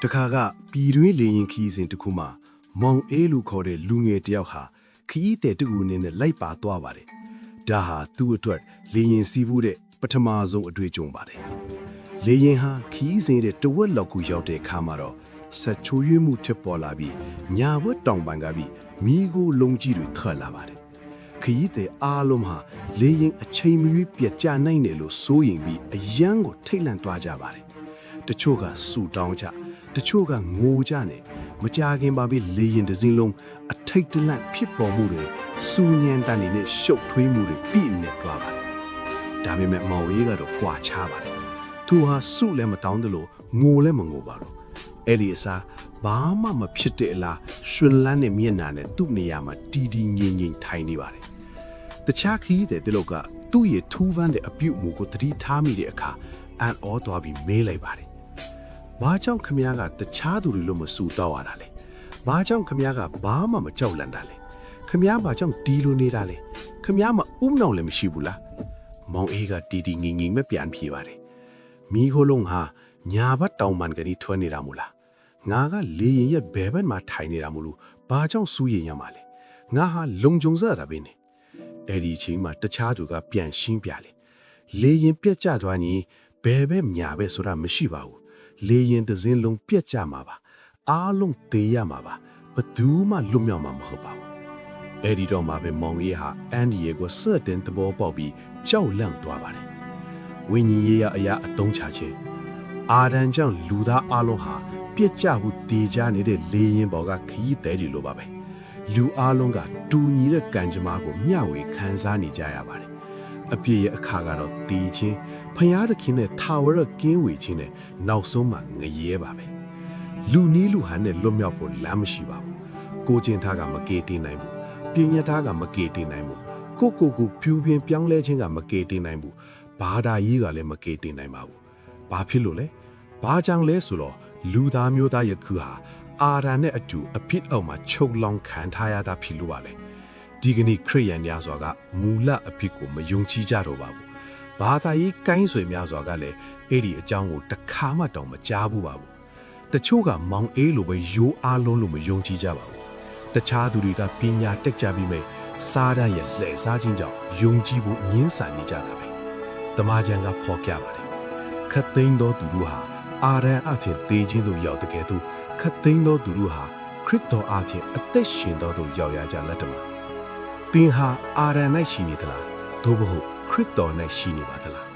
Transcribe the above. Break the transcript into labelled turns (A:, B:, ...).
A: တခါကပြည်တွင်းလေရင်ခီးစဉ်တစ်ခုမှမောင်အေးလူခေါ်တဲ့လူငယ်တယောက်ဟာခီးတဲ့တူအနေနဲ့လိုက်ပါသွားပါတယ်ဒါဟာသူ့အတွက်လေရင်စီးဖို့တဲ့ပထမဆုံးအတွေ့အကြုံပါတယ်လေရင်ဟာခီးစဉ်တဲ့တဝက်လောက်ကိုရောက်တဲ့အခါမှာတော့ဆက်ချိုးရွေးမှုထပ်ပေါ်လာပြီးညာဘက်တောင်ပံကပြီးမိကိုလုံးကြီးတွေထွက်လာပါတယ်ခီးတဲ့အားလုံးဟာလေရင်အချိန်မရွေးပြတ်ကျနိုင်တယ်လို့စိုးရင်ပြီးအယမ်းကိုထိတ်လန့်သွားကြပါတယ်တချို့ကဆူတောင်းကြတချို့ကငိုကြနဲ့မကြခင်ပါပြီလေရင်တစ်စင်းလုံးအထိတ်တလန့်ဖြစ်ပေါ်မှုတွေစူညံတန်နေနဲ့ရှုပ်ထွေးမှုတွေပြည့်နေသွားပါတယ်ဒါပေမဲ့မောင်ရေးကတော့ကြွာချပါတယ်သူဟာစုလည်းမတောင်းတယ်လို့ငိုလည်းမငိုပါဘူးအဲ့ဒီအစားဘာမှမဖြစ်တဲ့အလားရှင်လန်းနဲ့မျက်နှာနဲ့သူ့နေရာမှာတီတီငင်ငင်ထိုင်နေပါတယ်တခြားခရီးတဲ့ဒီလောက်ကသူ့ရဲ့ထူးပန်းတဲ့အပြုတ်မှုကိုသတိထားမိတဲ့အခါအန်အောသွားပြီးမေးလိုက်ပါတယ်ဘာကြောင့်ခမည်းကတခြားသူတွေလို့မစူတော့ရတာလဲဘာကြောင့်ခမည်းကဘာမှမကြောက်လန့်တာလဲခမည်းဘာကြောင့်တီးလို့နေတာလဲခမည်းမဥမနောင်လည်းမရှိဘူးလားမောင်အေးကတီတီငင်ငင်မပြန်ပြေးပါတယ်မိခိုးလုံးဟာညာဘက်တောင်ပံကလေးထွက်နေတာမို့လားငါကလေရင်ရဲ့ဘဲဘက်မှာထိုင်နေတာမို့လို့ဘာကြောင့်စူးရင်ရမှာလဲငါဟာလုံကြုံစတာပဲနေအဲ့ဒီအချိန်မှာတခြားသူကပြန်ရှင်းပြလေလေရင်ပြက်ကျသွားရင်ဘဲဘက်ညာဘက်ဆိုတာမရှိပါဘူးလေရင်တစ်စင်းလုံးပြက်ကျမှာပါအားလုံးသေးရမှာပါဘသူမှလွတ်မြောက်မှာမဟုတ်ပါဘူးအဲ့ဒီတော့မှပဲမောင်ရေးဟာအန်ဒီရဲ့ကိုစတဲ့သဘောပေါက်ပြီးကြောက်လန့်သွားပါတယ်ဝိညာဉ်ရေးရအရာအတုံးချခြင်းအာဒန်ကြောင့်လူသားအလုံးဟာပြက်ကျမှုတည်ကြနေတဲ့လေရင်ပေါ်ကခရီးသည်တွေလိုပါပဲလူအလုံးကတူညီတဲ့ကံကြမ္မာကိုမျှဝေခံစားနေကြရပါတယ်အပြည့်ရဲ့အခါကတော့တည်ခြင်းဖျားသခင်နဲ့ထာဝရကင်းဝေခြင်းနဲ့နောက်ဆုံးမှငရဲပါပဲလူနီးလူဟန်နဲ့လွတ်မြောက်ဖို့လမ်းမရှိပါဘူးကိုချင်းသားကမကေတင်နိုင်ဘူးပညာသားကမကေတင်နိုင်ဘူးကိုဖြူပြင်းပြောင်းလဲခြင်းကမကေတင်နိုင်ဘူးဘာသာရေးကလည်းမကေတင်နိုင်ပါဘူးဘာဖြစ်လို့လဲဘာကြောင့်လဲဆိုတော့လူသားမျိုးသားယခုဟာအာရန်နဲ့အတူအဖြစ်အောက်မှာချုပ်လောင်ခံထားရတာဖြစ်လို့ပါလေဒီကနေ့ခရိယန်များစွာကမူလအဖြစ်ကိုမယုံကြည်ကြတော့ပါဘူးဘာသာရေးကိုင်းဆွေများစွာကလည်းအဲ့ဒီအကြောင်းကိုတခါမှတောင်မကြားဘူးပါဘူးတချို့ကမောင်အေးလိုပဲရိုးအားလုံးလို့မယုံကြည်ကြပါဘူးတခြားသူတွေကပညာတက်ကြပြီးမဲ့စားရရဲ့လှည့်စားခြင်းကြောင့်ယုံကြည်ဖို့ငင်းဆန်နေကြတာပဲတမန်ကျန်ကဖော်ပြပါတယ်ခတ်သိမ်းသောသူတို့ဟာအာရန်အဖြစ်သေခြင်းတို့ရောက်တဲ့ကဲ့သို့ခတ်သိမ်းသောသူတို့ဟာခရစ်တော်အဖြစ်အသက်ရှင်တော်တို့ရောက်ရကြလက်တမသင်ဟာအာရန်၌ရှိနေသလားသို့မဟုတ်ခရစ်တော်၌ရှိနေပါသလား